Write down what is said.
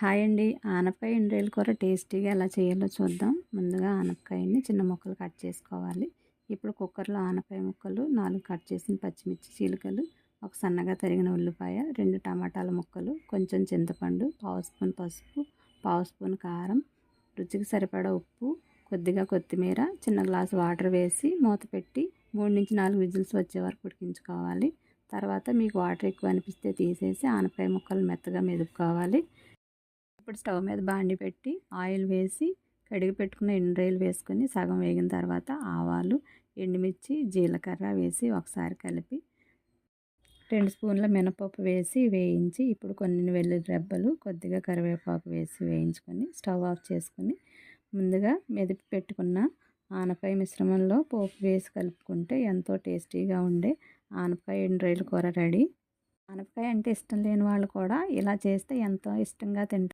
Hi అండి. ఆనపకాయ ఎండ్రాయిల కూర టేస్టీగా ఎలా చేయాలో చూద్దాం. ముందుగా ఆనపకాయని చిన్న ముక్కలు కట్ చేసుకోవాలి. ఇప్పుడు కుక్కర్లో ఆనపకాయ ముక్కలు, 4 కట్ చేసిన పచ్చిమిర్చి చీలికలు, ఒక సన్నగా తరిగిన ఉల్లిపాయ, 2 టమాటాల ముక్కలు, కొంచెం చింతపండు, పావు స్పూన్ పసుపు, పావు స్పూన్ కారం, రుచికి సరిపడా ఉప్పు, కొద్దిగా కొత్తిమీర, చిన్న గ్లాసు వాటర్ వేసి మూత పెట్టి 3-4 విజిల్స్ వచ్చే వరకు ఉడికించుకోవాలి. తర్వాత మీకు వాటర్ ఎక్కువ అనిపిస్తే తీసేసి ఆనపకాయ ముక్కలు మెత్తగా మెదుపుకోవాలి. ఇప్పుడు స్టవ్ మీద బాండి పెట్టి ఆయిల్ వేసి కడిగి పెట్టుకున్న ఎండ్రాయిలు వేసుకొని సగం వేగిన తర్వాత ఆవాలు, ఎండుమిర్చి, జీలకర్ర వేసి ఒకసారి కలిపి 2 స్పూన్ల మినపప్పు వేసి వేయించి ఇప్పుడు కొన్ని వెల్లుల్లి రెబ్బలు, కొద్దిగా కరివేపాకు వేసి వేయించుకొని స్టవ్ ఆఫ్ చేసుకొని ముందుగా మెదిపి పెట్టుకున్న ఆనపకాయ మిశ్రమంలో పోపు వేసి కలుపుకుంటే ఎంతో టేస్టీగా ఉండే ఆనపకాయ ఎండ్రాయిల కూర రెడీ. ఆనపకాయ అంటే ఇష్టం లేని వాళ్ళు కూడా ఇలా చేస్తే ఎంతో ఇష్టంగా తింటారు.